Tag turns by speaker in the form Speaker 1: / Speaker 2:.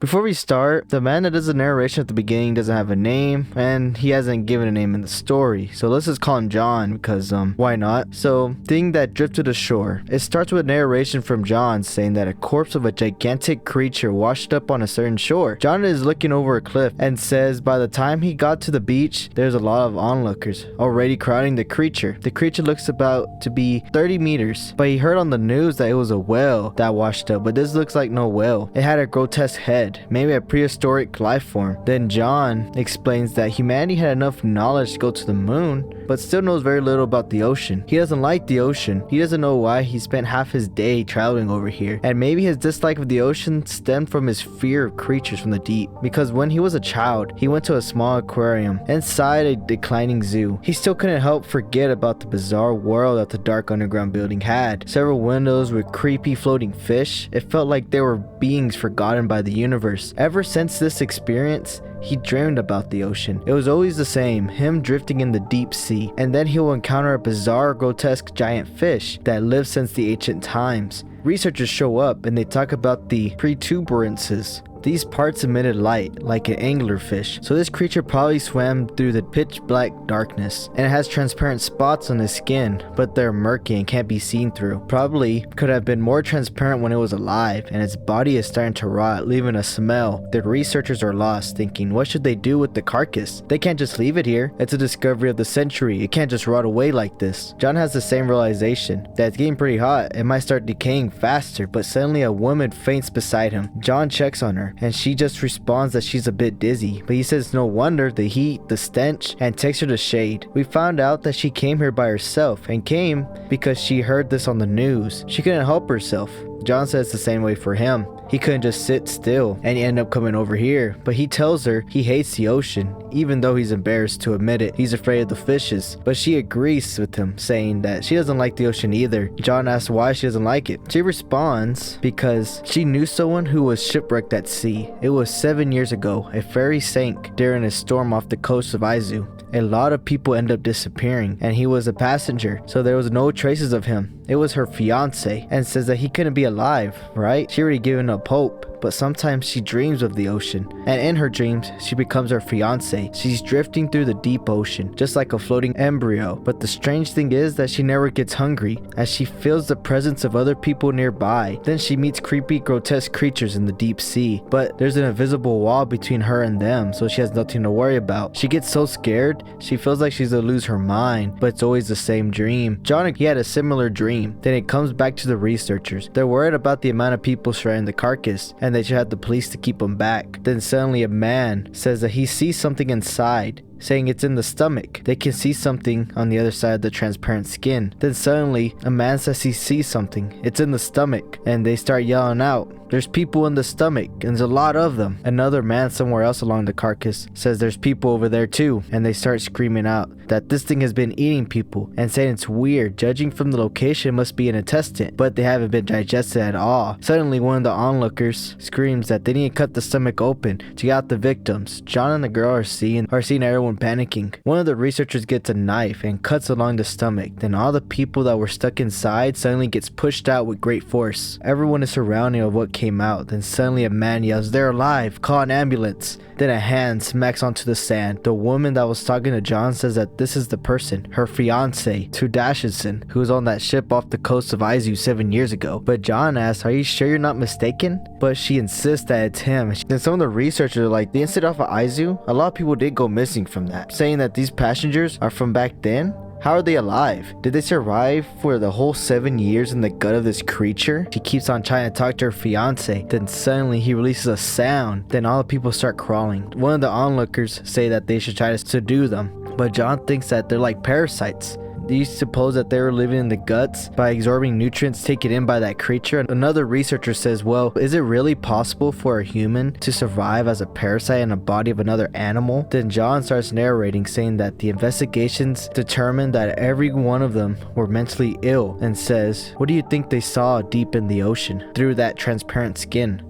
Speaker 1: Before we start, the man that does the narration at the beginning doesn't have a name, and he hasn't given a name in the story, so let's just call him John, because why not? So, thing that drifted ashore. It starts with narration from John saying that a corpse of a gigantic creature washed up on a certain shore. John is looking over a cliff and says by the time he got to the beach, there's a lot of onlookers already crowding the creature. The creature looks about to be 30 meters, but he heard on the news that it was a whale that washed up, but this looks like no whale. It had a grotesque head, maybe a prehistoric life form. Then John explains that humanity had enough knowledge to go to the moon, but still knows very little about the ocean. He doesn't like the ocean. He doesn't know why he spent half his day traveling over here, and maybe his dislike of the ocean stemmed from his fear of creatures from the deep, because when he was a child, he went to a small aquarium inside a declining zoo. He still couldn't help forget about the bizarre world that the dark underground building had. Several windows with creepy floating fish. It felt like they were beings forgotten by the universe. Ever since this experience, he dreamed about the ocean. It was always the same, him drifting in the deep sea, and then he will encounter a bizarre, grotesque giant fish that lived since the ancient times. Researchers show up and they talk about the protuberances. These parts emitted light, like an anglerfish, so this creature probably swam through the pitch black darkness, and it has transparent spots on its skin, but they're murky and can't be seen through. Probably could have been more transparent when it was alive, and its body is starting to rot, leaving a smell. The researchers are lost, thinking, what should they do with the carcass? They can't just leave it here. It's a discovery of the century. It can't just rot away like this. John has the same realization, that it's getting pretty hot. It might start decaying faster, but suddenly a woman faints beside him. John checks on her, and she just responds that she's a bit dizzy, but he says no wonder, the heat, the stench, and takes her to shade. We found out that she came here by herself, and came because she heard this on the news. She couldn't help herself. John says the same way for him. He couldn't just sit still, and he ended up coming over here. But he tells her he hates the ocean, even though he's embarrassed to admit it. He's afraid of the fishes, but she agrees with him, saying that she doesn't like the ocean either. John asks why she doesn't like it. She responds because she knew someone who was shipwrecked at sea. It was 7 years ago. A ferry sank during a storm off the coast of Izu. A lot of people end up disappearing, and he was a passenger, so there was no traces of him. It was her fiance, and says that he couldn't be alive, right? She already given up hope. But sometimes she dreams of the ocean, and in her dreams, she becomes her fiance. She's drifting through the deep ocean, just like a floating embryo. But the strange thing is that she never gets hungry, as she feels the presence of other people nearby. Then she meets creepy, grotesque creatures in the deep sea, but there's an invisible wall between her and them, so she has nothing to worry about. She gets so scared, she feels like she's gonna lose her mind, but it's always the same dream. John, he had a similar dream. Then it comes back to the researchers. They're worried about the amount of people surrounding the carcass, and they should have the police to keep him back. Then suddenly a man says that he sees something inside, saying it's in the stomach. They can see something on the other side of the transparent skin. Then suddenly a man says he sees something. It's in the stomach, and they start yelling out, there's people in the stomach, and there's a lot of them. Another man somewhere else along the carcass says there's people over there too, and they start screaming out that this thing has been eating people, and saying it's weird. Judging from the location, it must be an intestine, but they haven't been digested at all. Suddenly one of the onlookers screams that they need to cut the stomach open to get out the victims. John and the girl are seeing everyone panicking. One of the researchers gets a knife and cuts along the stomach. Then all the people that were stuck inside suddenly gets pushed out with great force. Everyone is surrounding of what came out. Then suddenly a man yells, they're alive, call an ambulance. Then a hand smacks onto the sand. The woman that was talking to John says that this is the person, her fiance, Tudashison, who was on that ship off the coast of Izu 7 years ago. But John asks, are you sure you're not mistaken? But she insists that it's him. Then some of the researchers are like, the incident off of Izu, a lot of people did go missing from that, saying that these passengers are from back then. How are they alive? Did they survive for the whole 7 years in the gut of this creature? She keeps on trying to talk to her fiance. Then suddenly he releases a sound. Then all the people start crawling. One of the onlookers say that they should try to subdue them, but John thinks that they're like parasites. They suppose that they were living in the guts by absorbing nutrients taken in by that creature. Another researcher says, well, is it really possible for a human to survive as a parasite in the body of another animal? Then John starts narrating, saying that the investigations determined that every one of them were mentally ill, and says, what do you think they saw deep in the ocean through that transparent skin?